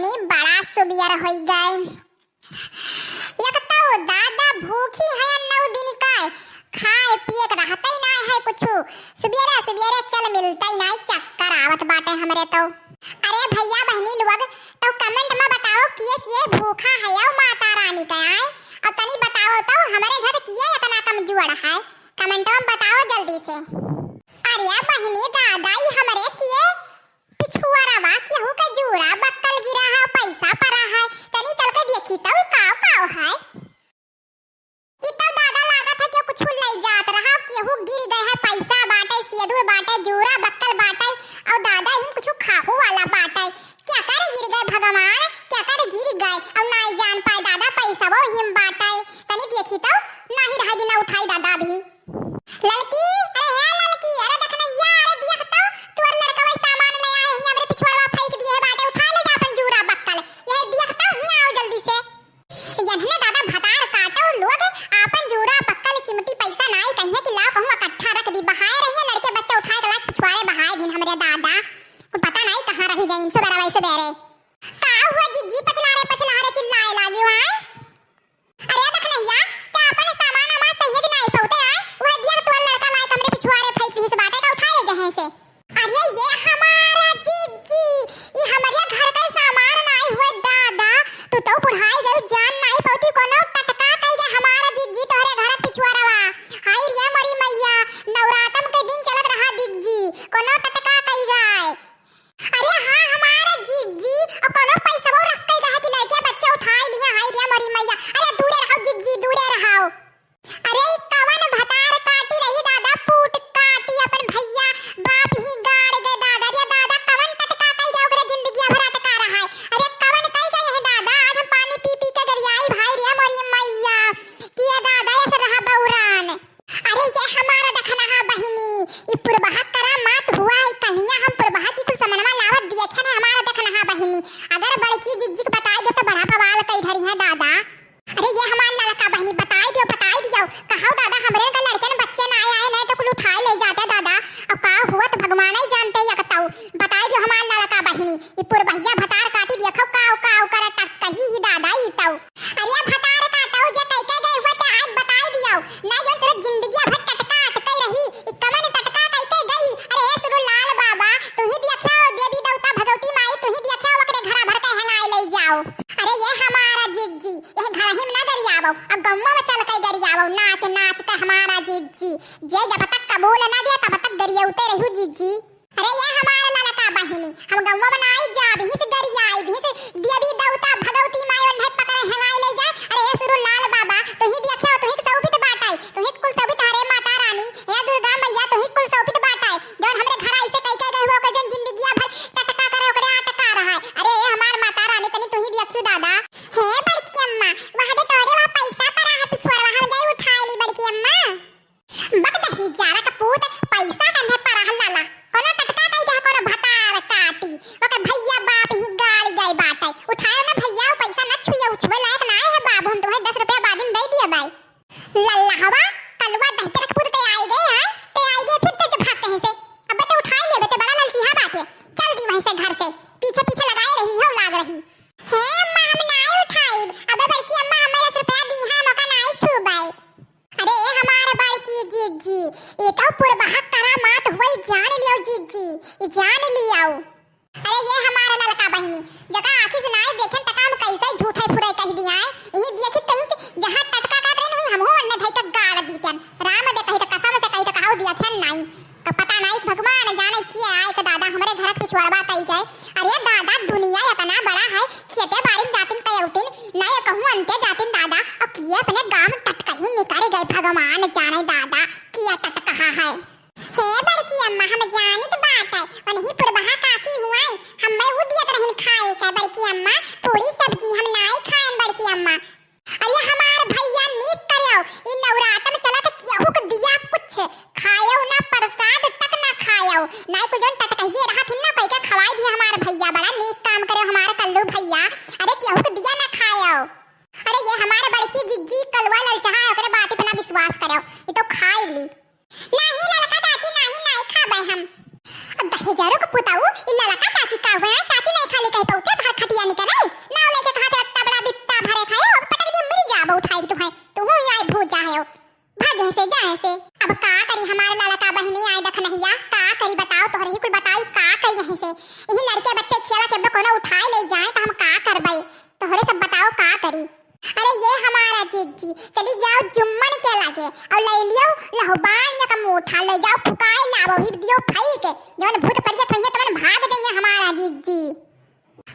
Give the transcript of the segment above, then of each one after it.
बहिनी बड़ा सुबियर होई गए। एक तो दादा भूखी है 9 दिन का, खाए पिए के रहते ही नहीं है कुछ। सुबियरे सुबियरे चल मिलते ही नहीं, चक्कर आवत बाटे हमरे तो। अरे भैया बहनी लोग तो कमेंट में बताओ किए भूखा है या माता रानी का आए, और तनी बताओ तो हमारे घर किए इतना कमजोर है, कमेंट में बताओ जल्दी से। अरे बहनी दादा ही हमारे किए पिछुआरा केहू के जूरा बक्कल गिरा है, पैसा पड़ा है, तनी चल के देखी तो काव काव है। इतना दादा लागत है कि कुछ ले जात रहा, केहू गिर गए है, पैसा बाटे, सियदूर बाटे, जूरा बक्कल बाटे, और दादा हिम कुछ खाहू वाला बाटे। क्या करे गिर गए भगवान, क्या करे गिर गए और नहीं जान पाए दादा पैसा वो हिम बाटे। तनी देखी तो नहीं रह दिन उठाई दादा भी। लड़की अरे है लड़की, अरे देखना यार देख तो तोर लड़का वही सामान ले आए हैं, हमरे पिछवाड़ा फेंक दिए बाटे, उठा ले जा अपन जूरा बक्कल, यही देख तो आओ जल्दी से। यहने दादा भतार काटो लोग अपन जूरा बक्कल चिमटी पैसा नहीं कहिए कि लाओ कहूं इकट्ठा रख दी, बहाए रहिए लड़के बच्चे उठाए के लाख पिछवाड़े बहाए दिन हमरे दादा, पता नहीं कहां रही गई इनसे बड़ा वैसे बेरे। का हुआ जिज्जी पछला रे चिल्लाए लागी वहां। अरे देखना या ते अपन सामान हमा सही नहीं पहुंचे आए, वह देख तोर लड़का लाए हमरे पिछवाड़े फेंक दी, इस बाटे का उठा ले जहां से। अरे ये हमारा जिज्जी, ये हमारे घर का सामान नहीं हुए दादा, तू तो बुढ़ाई गई जान नहीं पौती कोनो टटका कई गए हमारा जिज्जी तोहरे घर पिछवाड़वा। हाय रे मरी मैया, नवरातम के दिन चलत रहा जिज्जी, कोनो टटका कई गए। अरे हां हमारा जिज्जी और कोनो पैसा वो रख कई गए कि लड़के बच्चे उठाए लिए। हाय रे मरी मैया, अरे दूरे रहो जिज्जी दूरे रहो। अरे कवन भतार काटी रही दादा, फूट काटी अपन भैया बाप ही गाड़ गए दादा रे दादा, कवन टटका कई गए ओकरे जिंदगी भर अटका रहा है। अरे कवन कई गए है दादा, आज हम पानी पी पी के गरियाई भाई रे मरी मैया, किया दादा ऐसे रहा बौरान। अरे ये हमारा देखना है बहिनी, ई पुरबहा करा मत हुआ है, कहिया हम पुरबहा की कुछ समनवा लावत दिए थे ना, हमारा देखना है बहिनी, अगर बड़की जिज्जी को बता दे तो बड़ा बवाल कई धरी है दादा। अरे ये हमारा लड़का बहिनी बता दियो कहो दादा, हमरे का लड़के ने बच्चे ना आए नहीं तो कुल उठाए ले जाते दादा, अब का हुआ तो भगवान ही जानते या बताओ, बता दियो हमारा लड़का बहिनी ई पुरबहिया भतार काटी देखो काव कर टक कही ही दादा ई तो। अरे भतार काटो जे कई गए हुआ तो आज बता दियो, नहीं जो तेरे जिंदगी भर टटका अटकई रही, ई कमन टटका कई गई। अरे सुरु लाल बाबा तू ही देखो, देवी देवता भगवती माई तू ही देखो, ओकरे घर भर के हंगाई ले जाओ। अरे ये हमारा जिज्जी ये घर ही में ना गरियावो, अब गम्मा में चल के गरियावो, नाच नाच के हमारा जिज्जी, जे जब तक कबूल ना दे तब तक गरियाउते रहू जिज्जी। अरे ये हमारा लड़का बहिनी हम गम्मा में आई जा भी से गरियाई भी से देवी देवता भगवती माई उन्हें पकड़े हंगाई ले जाए। अरे सुरु लाल बाबा तू ही देखो, तू ही सौभित बाटाई, तू ही कुल सौभित हरे माता रानी हे दुर्गा मैया, तू ही कुल सौभित बाटाई, जो हमरे घर ऐसे कई गए हुआ के जन जिंदगी भर टटका करे ओकरे अटका रहा है। अरे हमार माता रानी तनी तू ही देखो दादा। हे बड़की अम्मा वहां दे तोरे वहां पैसा पड़ा है पिछवाड़ा, हम गई उठाई ली बड़की अम्मा। बकदही जारा का पूत पैसा कंधे पड़ा है लाला, कोनो टटका कई गए कोनो भतार काटी, ओकर भैया बाप ही गाड़ी गए बाटे, उठाए ना भैया वो पैसा ना छुए उछवे लायक ना है बाबू, हम तुम्हें 10 रुपया बाद में दे दिए भाई। लल्ला हवा कलवा दही का पूत ते आई गए हैं, ते आई गए फिर ते भागते हैं से, अब ते उठाई ले ते बड़ा ललचिहा बाटे, चल दी वहीं से घर से पीछे पीछे लगाए रही है लाग रही। हे अम्मा हम नहीं उठाई, अब बड़की अम्मा हमें 10 रुपया दी है, मौका नहीं छूबाई। अरे हमारे बड़की जिज्जी ये तो पुरबहा करा मत वही जान लियो जिज्जी, ये जान लियो। अरे ये हमारा लड़का बहिनी जगह आंखी से नहीं देखे तक हम कैसे झूठे फुरे कह दिया है, इन्हीं देखी कहीं जहां टटका काट रहे नहीं हम हो अन्य धई तक गाड़ दीतन, राम दे कहीं तो कसम से कहीं तो कहाऊ दिया छन नहीं, तो पता नहीं भगवान जाने किया आए तो दादा हमारे घर पिछवाड़वा कही गए। अरे दादा दुनिया इतना बड़ा है, खेते बाड़ी में जातिन कयौतिन नहीं कहूं अंते जातिन दादा, और किए अपने गांव में टटका ही निकाले गए, भगवान जाने दादा किया टटका है। हे बड़की अम्मा हम जानी तो बात है, और नहीं पुरबहा काकी हुआ हम मैं वो दिया रहन खाए का बड़की अम्मा, पूरी सब्जी हम नहीं खाएं बड़की अम्मा। अरे हमार भैया नीक करियो, इन नवरात्र में चला तो केहू को दिया कुछ खायो ना, प्रसाद तक ना खायो, नहीं कुछ जन टटकहिए रहा थिन ना कई के खवाई भी हमार भैया बड़ा नीक काम करे हमारे कल्लू भैया। अरे केहू को दिया ना खायो। अरे ये हमारे बड़की जिज्जी कलवा ललचाहा ओकरे बात पे ना विश्वास करो, ये तो खाई ली नहीं ललका चाची नहीं खाबे हम। अब 10,000 को पुताऊ इ ललका चाची का हुआ चाची नहीं खाली कह तो उते खटिया निकल जवन भूत परियत होइए तवन भाग जाइए हमारा जीत जी।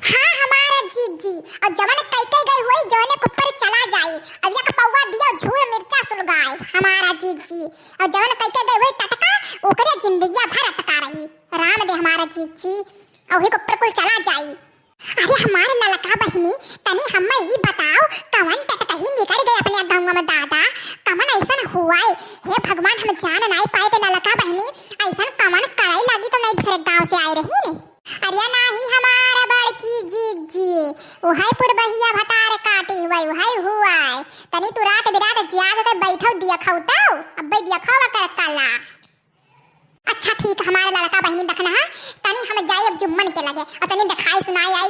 हाँ हमारा जीत जी, और जवन कई कई गई हुई जवने के ऊपर चला जाए, अब या पौवा दिया झूर मिर्चा सुलगाए हमारा जीत जी, और जवन कई कई गई हुई टटका ओकरे जिंदगिया भर अटका रही राम दे हमारा जीत जी, और ही के ऊपर कोई चला जाए। अरे हमारे ललका बहनी तनी हम्मे ई बताओ कवन टटकही निकल गए अपने गांव में दादा, कमन ऐसन हुआ है हे भगवान हम जान नहीं पाए तो ललका बहनी ऐसन कमन कराई लगी तो नहीं दूसरे गांव से आए रही ने। अरे नहीं हमारा बड़की जीत जी उहाई पुरबहिया भतार काटी हुआ उहाई हुआ तनी तू रात बिरात जाग के बैठो दिया खाउतो अब्बे दिया खावा कर काला। अच्छा ठीक हमारे लड़का बहनी देखना है तनी हम जाए अब जुम्मन के लगे और तनी दिखाई सुनाई आई